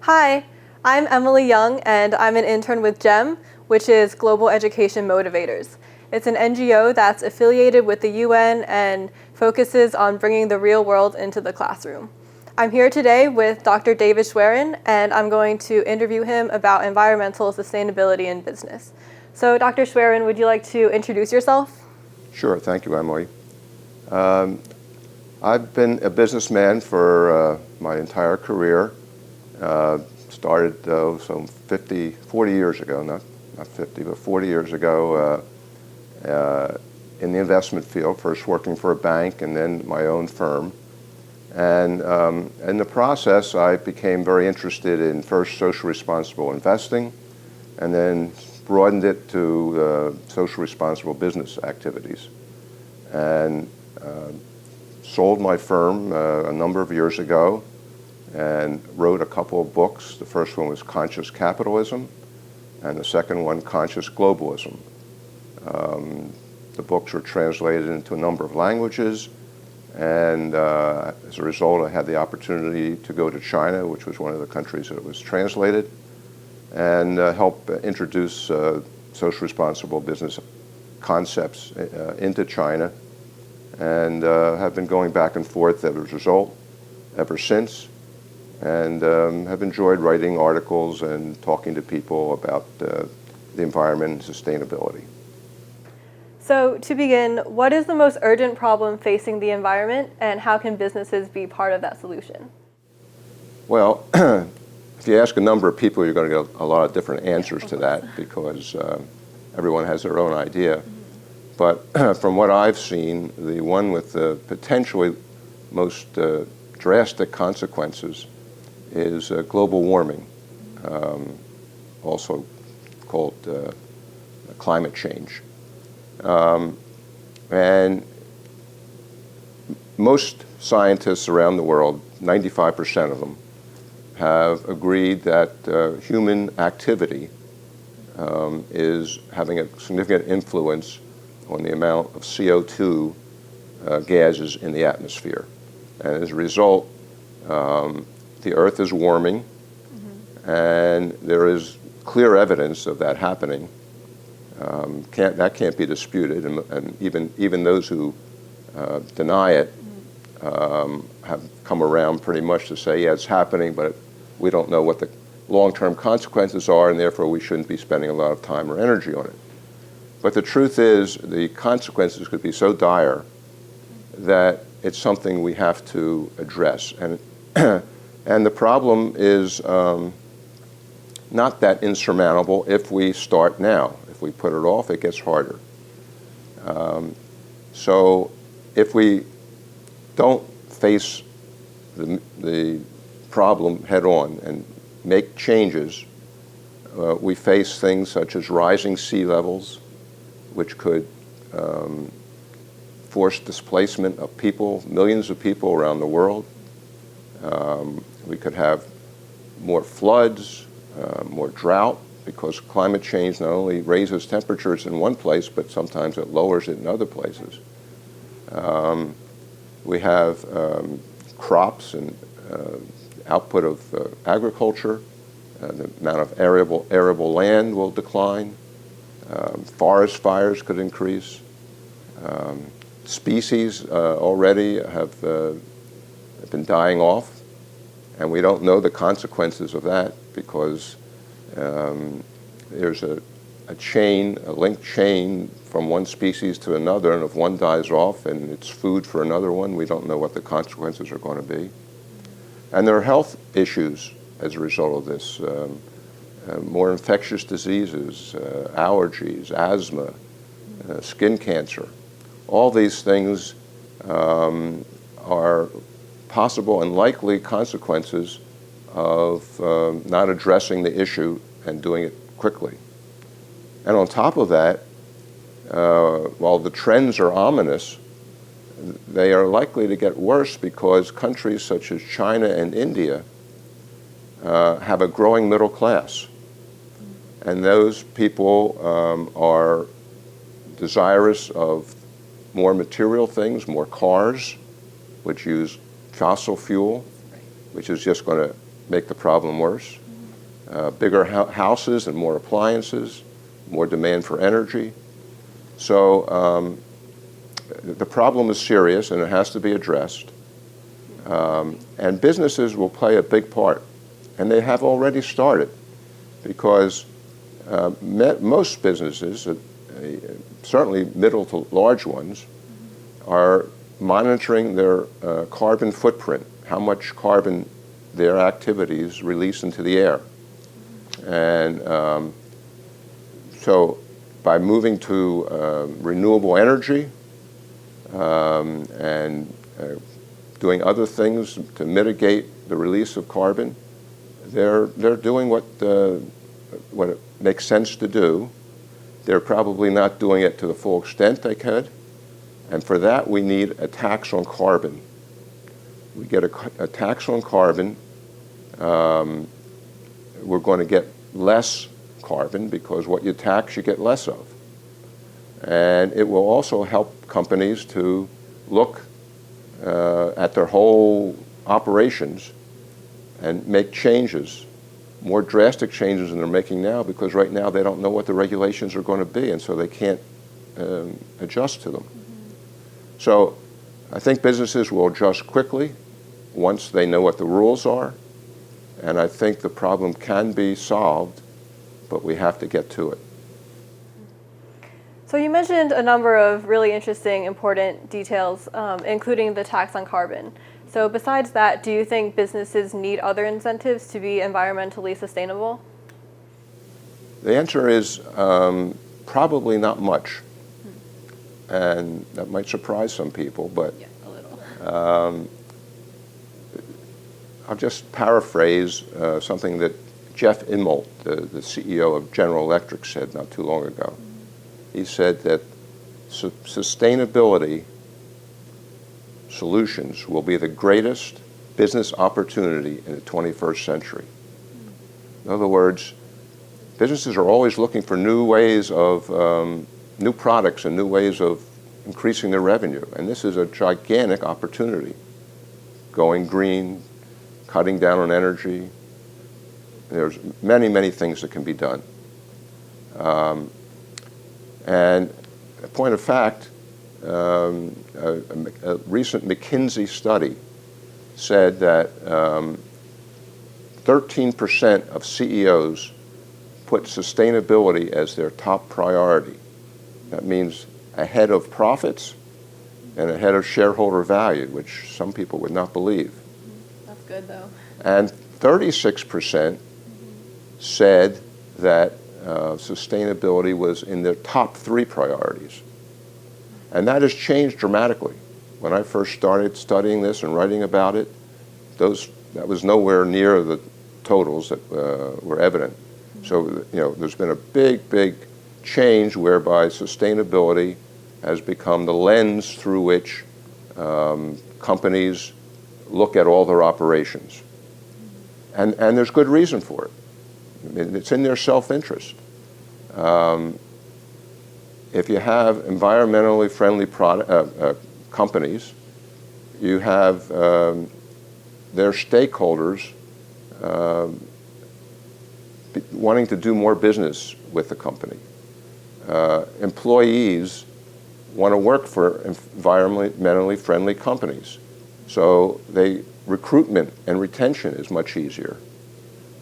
Hi, I'm Emily Young, and I'm an intern with GEM, which is Global Education Motivators. It's an NGO that's affiliated with the UN and focuses on bringing the real world into the classroom. I'm here today with Dr. David Schwerin, and I'm going to interview him about environmental sustainability in business. So, Dr. Schwerin, would you like to introduce yourself? Sure, thank you, Emily. I've been a businessman for my entire career. Started some 40 years ago, not 50, but 40 years ago in the investment field, first working for a bank and then my own firm. And in the process, I became very interested in first social responsible investing and then broadened it to social responsible business activities. And sold my firm a number of years ago and wrote a couple of books. The first one was Conscious Capitalism, and the second one, Conscious Globalism. The books were translated into a number of languages, and as a result, I had the opportunity to go to China, which was one of the countries that it was translated, and help introduce social responsible business concepts into China, and have been going back and forth as a result ever since, and have enjoyed writing articles and talking to people about the environment and sustainability. So, to begin, what is the most urgent problem facing the environment, and how can businesses be part of that solution? Well, if you ask a number of people, you're going to get a lot of different answers to that because everyone has their own idea. But from what I've seen, the one with the potentially most drastic consequences is global warming, also called climate change. And most scientists around the world, 95% of them, have agreed that human activity is having a significant influence on the amount of CO2 gases in the atmosphere. And as a result, the Earth is warming, and there is clear evidence of that happening. That can't be disputed, and even those who deny it have come around pretty much to say, yeah, it's happening, but we don't know what the long-term consequences are, and therefore we shouldn't be spending a lot of time or energy on it. But the truth is, the consequences could be so dire that it's something we have to address. And, and the problem is not that insurmountable if we start now. If we put it off, it gets harder. So if we don't face the problem head on and make changes, we face things such as rising sea levels, which could force displacement of people, millions of people around the world. We could have more floods, more drought, because climate change not only raises temperatures in one place, but sometimes it lowers it in other places. We have crops and output of agriculture. The amount of arable land will decline. Forest fires could increase. Species already have been dying off, and we don't know the consequences of that because there's a linked chain from one species to another, and if one dies off and it's food for another one, we don't know what the consequences are going to be. And there are health issues as a result of this. More infectious diseases, allergies, asthma, skin cancer. All these things are possible and likely consequences of not addressing the issue and doing it quickly. And on top of that, while the trends are ominous, they are likely to get worse because countries such as China and India have a growing middle class. And those people are desirous of more material things, more cars, which use fossil fuel, which is just going to make the problem worse. Bigger houses and more appliances, more demand for energy. So the problem is serious and it has to be addressed. And businesses will play a big part. And they have already started because most businesses, certainly middle to large ones, are monitoring their carbon footprint, how much carbon their activities release into the air. And so by moving to renewable energy and doing other things to mitigate the release of carbon, they're doing what it makes sense to do. They're probably not doing it to the full extent they could. And for that, we need a tax on carbon. We get a tax on carbon. We're going to get less carbon because what you tax, you get less of. And it will also help companies to look at their whole operations and make changes, more drastic changes than they're making now, because right now they don't know what the regulations are going to be, and so they can't adjust to them. So I think businesses will adjust quickly once they know what the rules are, and I think the problem can be solved, but we have to get to it. So you mentioned a number of really interesting, important details, including the tax on carbon. So besides that, do you think businesses need other incentives to be environmentally sustainable? The answer is probably not much. And that might surprise some people, but yeah, a little. I'll just paraphrase something that Jeff Immelt, the CEO of General Electric, said not too long ago. He said that sustainability solutions will be the greatest business opportunity in the 21st century. In other words, businesses are always looking for new ways of, new products and new ways of increasing their revenue. And this is a gigantic opportunity. Going green, cutting down on energy. There's many, many things that can be done. And a point of fact, a recent McKinsey study said that 13% of CEOs put sustainability as their top priority. That means ahead of profits and ahead of shareholder value, which some people would not believe. That's good, though. And 36% said that sustainability was in their top 3 priorities. And that has changed dramatically. When I first started studying this and writing about it, that was nowhere near the totals that were evident. So, there's been a big, big change whereby sustainability has become the lens through which companies look at all their operations. And there's good reason for it. I mean, it's in their self-interest. If you have environmentally friendly companies, you have their stakeholders wanting to do more business with the company. Employees want to work for environmentally friendly companies. So recruitment and retention is much easier.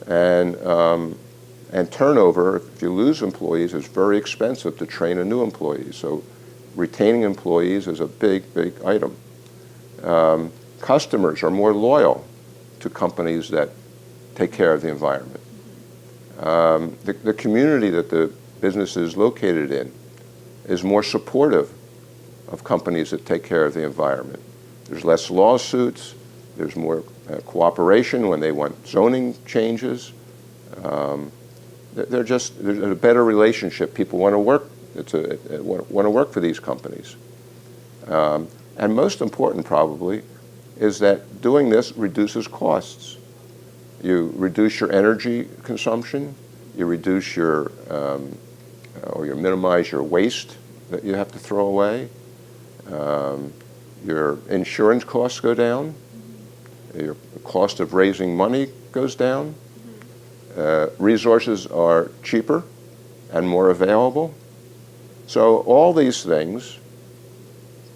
And turnover, if you lose employees, is very expensive to train a new employee. So retaining employees is a big, big item. Customers are more loyal to companies that take care of the environment. The community that the business is located in is more supportive of companies that take care of the environment. There's less lawsuits. There's more cooperation when they want zoning changes. There's a better relationship. People want to work. Want to work for these companies. And most important, probably, is that doing this reduces costs. You reduce your energy consumption. You reduce or you minimize your waste that you have to throw away. Your insurance costs go down. Your cost of raising money goes down, resources are cheaper and more available. So all these things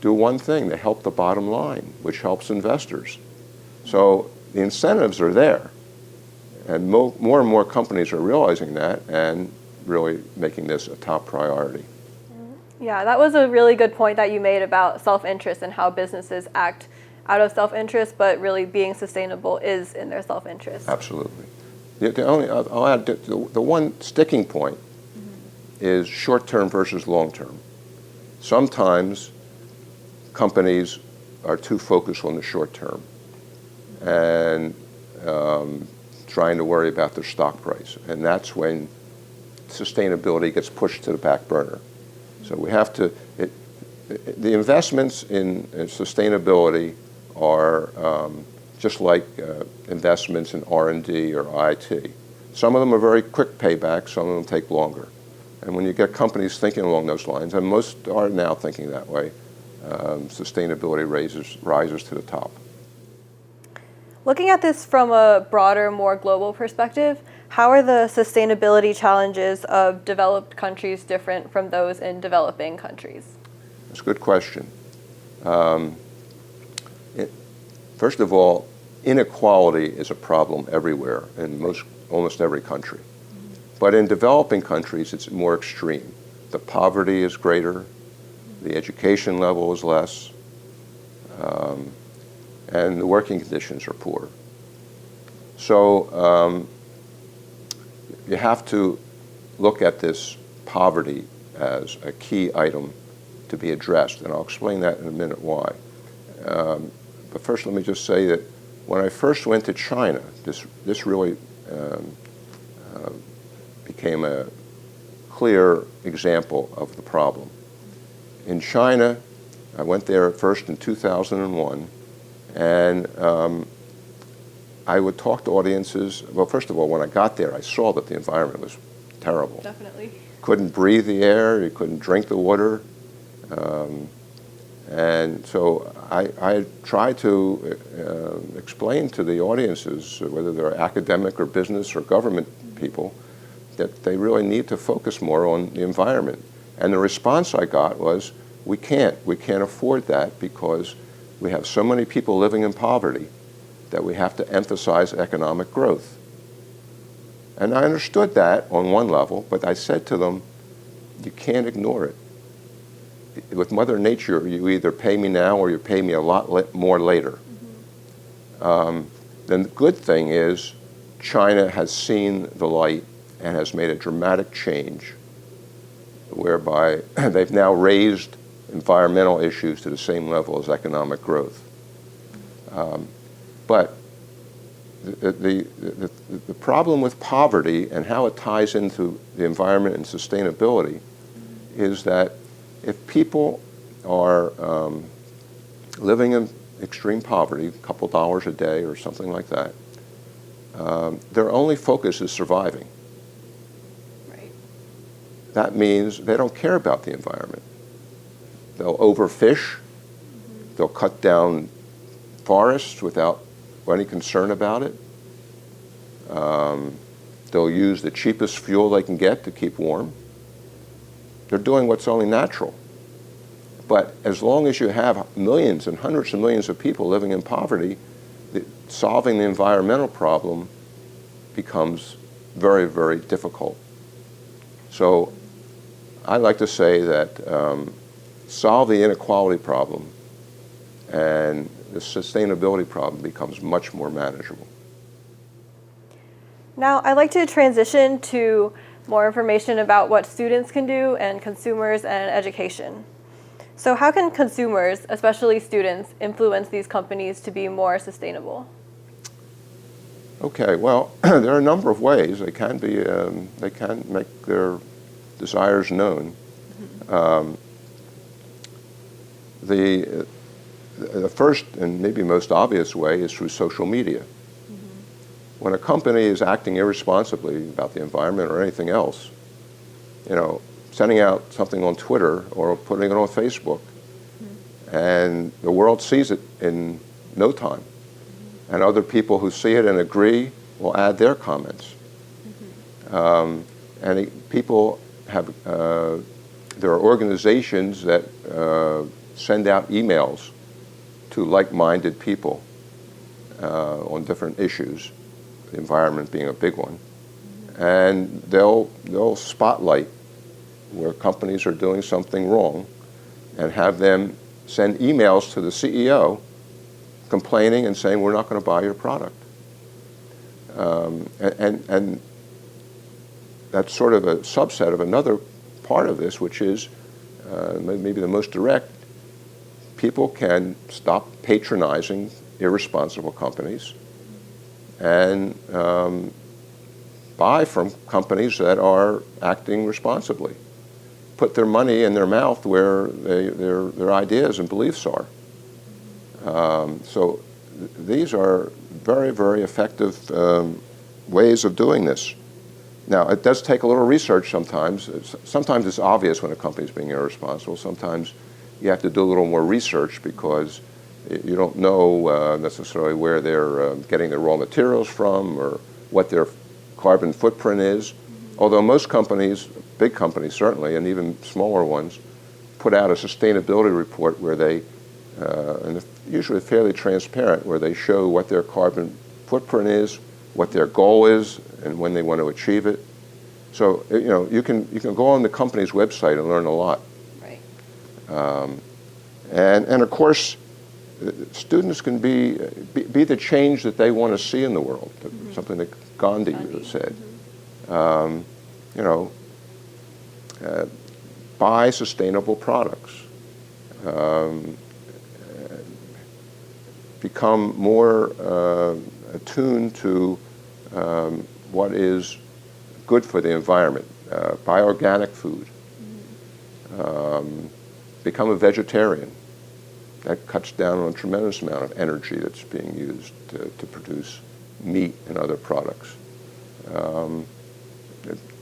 do one thing: they help the bottom line, which helps investors. So the incentives are there, and more and more companies are realizing that and really making this a top priority. Yeah, that was a really good point that you made about self-interest and how businesses act out of self-interest, but really being sustainable is in their self-interest. Absolutely. I'll add the one sticking point is short-term versus long-term. Sometimes companies are too focused on the short term and trying to worry about their stock price, and that's when sustainability gets pushed to the back burner. So we have to, the investments in sustainability are just like investments in R&D or IT. Some of them are very quick payback, some of them take longer. And when you get companies thinking along those lines, and most are now thinking that way, sustainability rises to the top. Looking at this from a broader, more global perspective, how are the sustainability challenges of developed countries different from those in developing countries? That's a good question. First of all, inequality is a problem everywhere in almost every country. But in developing countries, it's more extreme. The poverty is greater, the education level is less, and the working conditions are poor. So you have to look at this poverty as a key item to be addressed, and I'll explain that in a minute why. But first, let me just say that when I first went to China, this really became a clear example of the problem. In China, I went there first in 2001, and I would talk to audiences. Well, first of all, when I got there, I saw that the environment was terrible. Definitely. Couldn't breathe the air, you couldn't drink the water. And so I tried to explain to the audiences, whether they're academic or business or government people, that they really need to focus more on the environment. And the response I got was, we can't afford that because we have so many people living in poverty that we have to emphasize economic growth. And I understood that on one level, but I said to them, you can't ignore it. With Mother Nature, you either pay me now or you pay me a lot more later. Then the good thing is China has seen the light and has made a dramatic change whereby they've now raised environmental issues to the same level as economic growth. But the problem with poverty and how it ties into the environment and sustainability is that if people are living in extreme poverty, a couple dollars a day or something like that, their only focus is surviving. Right. That means they don't care about the environment. They'll overfish, they'll cut down forests without any concern about it. They'll use the cheapest fuel they can get to keep warm. They're doing what's only natural. But as long as you have millions and hundreds of millions of people living in poverty, solving the environmental problem becomes very, very difficult. So I like to say that solve the inequality problem and the sustainability problem becomes much more manageable. Now, I'd like to transition to more information about what students can do and consumers and education. So how can consumers, especially students, influence these companies to be more sustainable? Okay, well, there are a number of ways they can be. They can make their desires known. The first and maybe most obvious way is through social media. When a company is acting irresponsibly about the environment or anything else, sending out something on Twitter or putting it on Facebook, and the world sees it in no time. And other people who see it and agree will add their comments. People have, there are organizations that send out emails to like-minded people on different issues, the environment being a big one. And they'll spotlight where companies are doing something wrong and have them send emails to the CEO complaining and saying, we're not going to buy your product. And that's sort of a subset of another part of this, which is maybe the most direct. People can stop patronizing irresponsible companies and buy from companies that are acting responsibly. Put their money in their mouth where their ideas and beliefs are. So these are very, very effective ways of doing this. Now, it does take a little research sometimes. Sometimes it's obvious when a company's being irresponsible. Sometimes you have to do a little more research because you don't know necessarily where they're getting their raw materials from or what their carbon footprint is. Although most companies, big companies certainly, and even smaller ones, put out a sustainability report where they, and usually fairly transparent, where they show what their carbon footprint is, what their goal is, and when they want to achieve it. So you can go on the company's website and learn a lot. Right. And of course, students can be the change that they want to see in the world. Something that Gandhi said. Buy sustainable products. Become more attuned to what is good for the environment. Buy organic food. Become a vegetarian. That cuts down on a tremendous amount of energy that's being used to produce meat and other products.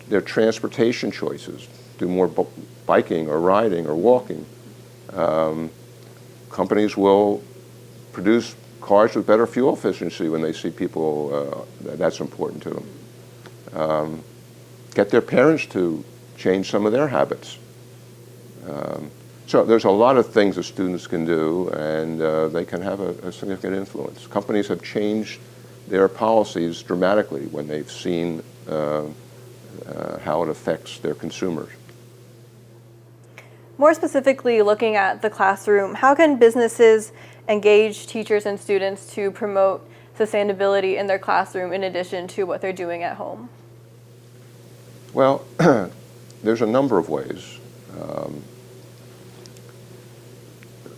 Their transportation choices. Do more biking or riding or walking. Companies will produce cars with better fuel efficiency when they see people that's important to them. Get their parents to change some of their habits. So there's a lot of things that students can do, and they can have a significant influence. Companies have changed their policies dramatically when they've seen how it affects their consumers. More specifically, looking at the classroom, how can businesses engage teachers and students to promote sustainability in their classroom in addition to what they're doing at home? Well, there's a number of ways.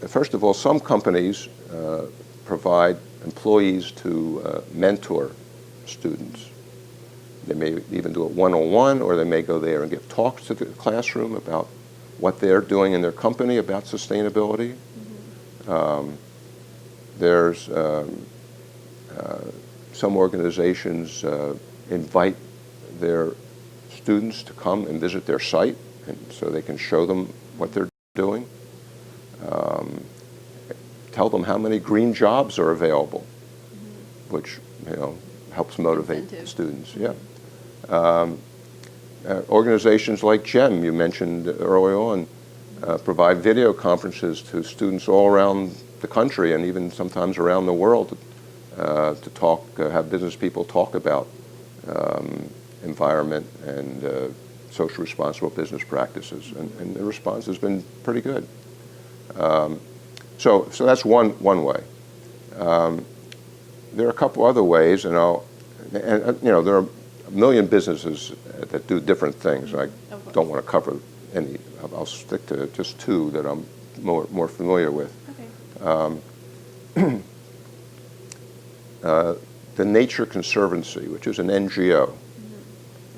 First of all, some companies provide employees to mentor students. They may even do it one-on-one, or they may go there and give talks to the classroom about what they're doing in their company about sustainability. There's some organizations invite their students to come and visit their site, and so they can show them what they're doing. Tell them how many green jobs are available, which helps motivate the students. Yeah. Organizations like GEM, you mentioned early on, provide video conferences to students all around the country and even sometimes around the world to talk, have business people talk about environment and social responsible business practices, and the response has been pretty good. So that's one way. There are a couple other ways, and there are a million businesses that do different things. I don't want to cover any. I'll stick to just two that I'm more familiar with. Okay. The Nature Conservancy, which is an NGO,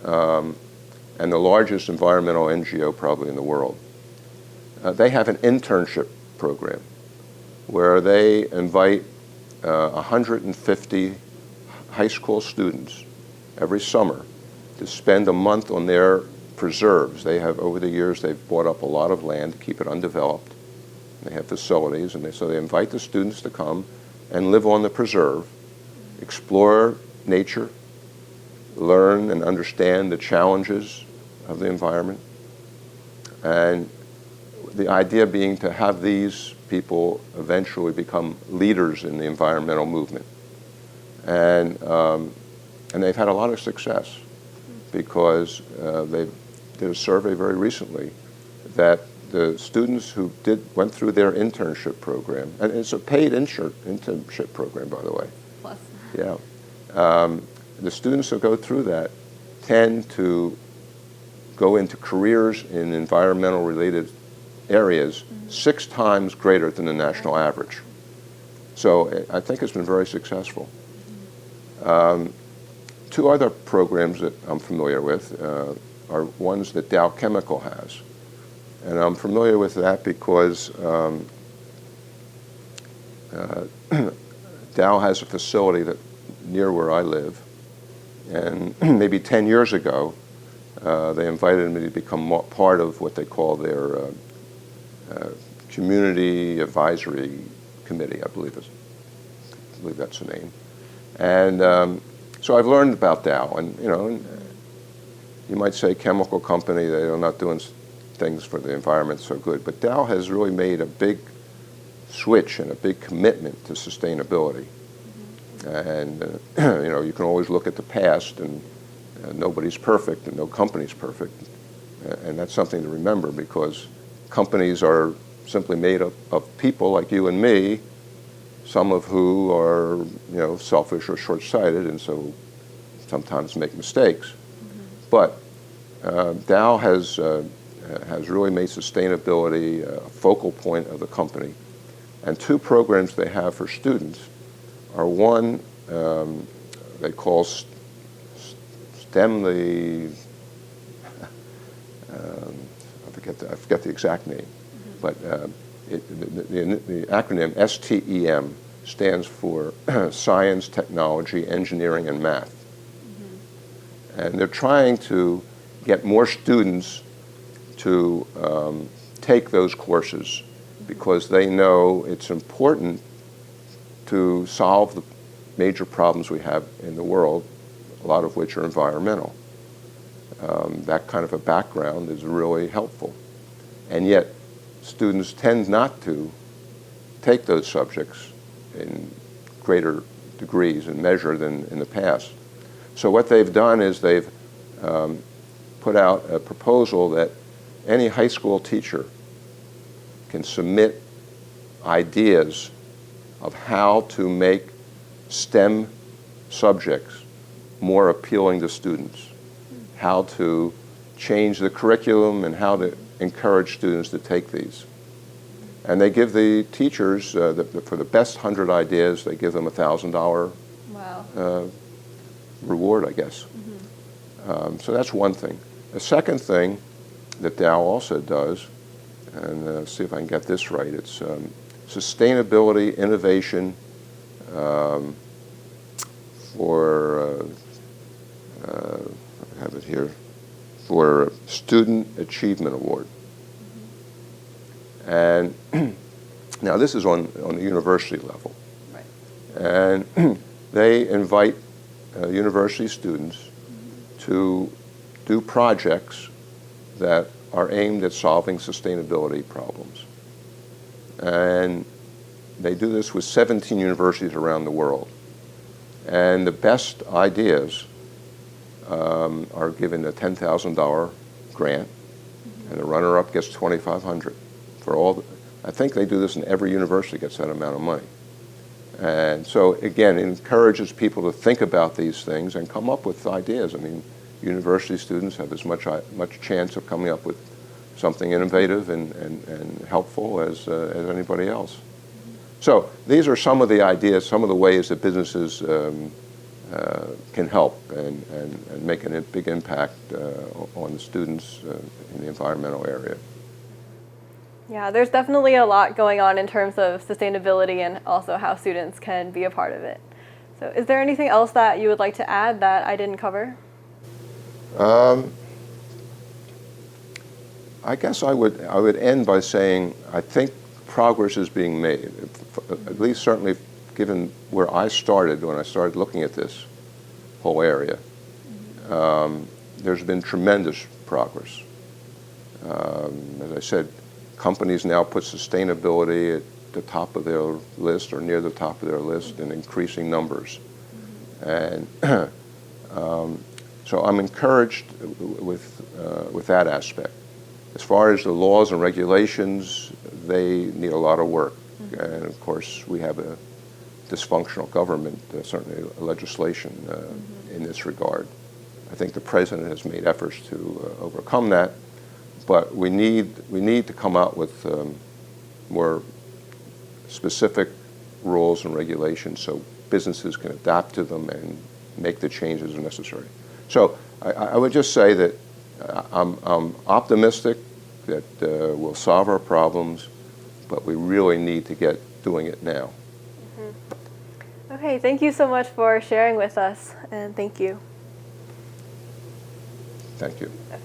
and the largest environmental NGO probably in the world. They have an internship program where they invite 150 high school students every summer to spend a month on their preserves. They have, over the years, they've bought up a lot of land to keep it undeveloped. They have facilities, and so they invite the students to come and live on the preserve, explore nature, learn and understand the challenges of the environment. And the idea being to have these people eventually become leaders in the environmental movement. And they've had a lot of success because they did a survey very recently that the students who went through their internship program, and it's a paid internship program, by the way. Plus. Yeah. The students who go through that tend to go into careers in environmental related areas 6 times greater than the national average. So I think it's been very successful. 2 other programs that I'm familiar with are ones that Dow Chemical has. And I'm familiar with that because Dow has a facility near where I live. And maybe 10 years ago, they invited me to become part of what they call their Community Advisory Committee, I believe that's the name. And so I've learned about Dow, and you might say chemical company, they're not doing things for the environment so good, but Dow has really made a big switch and a big commitment to sustainability. And you can always look at the past, and nobody's perfect and no company's perfect, and that's something to remember because companies are simply made up of people like you and me, some of who are selfish or short-sighted, and so sometimes make mistakes. But Dow has really made sustainability a focal point of the company, and 2 programs they have for students are one they call STEM, I forget the exact name, but the acronym STEM stands for Science, Technology, Engineering, and Math. And they're trying to get more students to take those courses because they know it's important to solve the major problems we have in the world, a lot of which are environmental. That kind of a background is really helpful. And yet, students tend not to take those subjects in greater degrees and measure than in the past. So what they've done is they've put out a proposal that any high school teacher can submit ideas of how to make STEM subjects more appealing to students, how to change the curriculum and how to encourage students to take these. And they give the teachers, for the best 100 ideas, they give them a $1,000 reward, I guess. So that's one thing. The second thing that Dow also does, and see if I can get this right, it's sustainability, innovation for, I have it here, for Student Achievement Award. And now this is on the university level. Right. And they invite university students to do projects that are aimed at solving sustainability problems. And they do this with 17 universities around the world. And the best ideas are given a $10,000 grant, and the runner-up gets $2,500 for all. I think they do this in every university gets that amount of money. And so again, it encourages people to think about these things and come up with ideas. I mean, university students have as much chance of coming up with something innovative and helpful as anybody else. So these are some of the ideas, some of the ways that businesses can help and make a big impact on the students in the environmental area. Yeah, there's definitely a lot going on in terms of sustainability and also how students can be a part of it. So is there anything else that you would like to add that I didn't cover? I guess I would end by saying I think progress is being made, at least certainly given where I started when I started looking at this whole area. there's been tremendous progress. As I said, companies now put sustainability at the top of their list or near the top of their list in increasing numbers. And so I'm encouraged with that aspect. As far as the laws and regulations, they need a lot of work. And of course, we have a dysfunctional government, certainly legislation in this regard. I think the president has made efforts to overcome that, but we need to come out with more specific rules and regulations so businesses can adapt to them and make the changes necessary. So I would just say that I'm optimistic that we'll solve our problems, but we really need to get doing it now. Okay, thank you so much for sharing with us, and thank you. Thank you. Okay.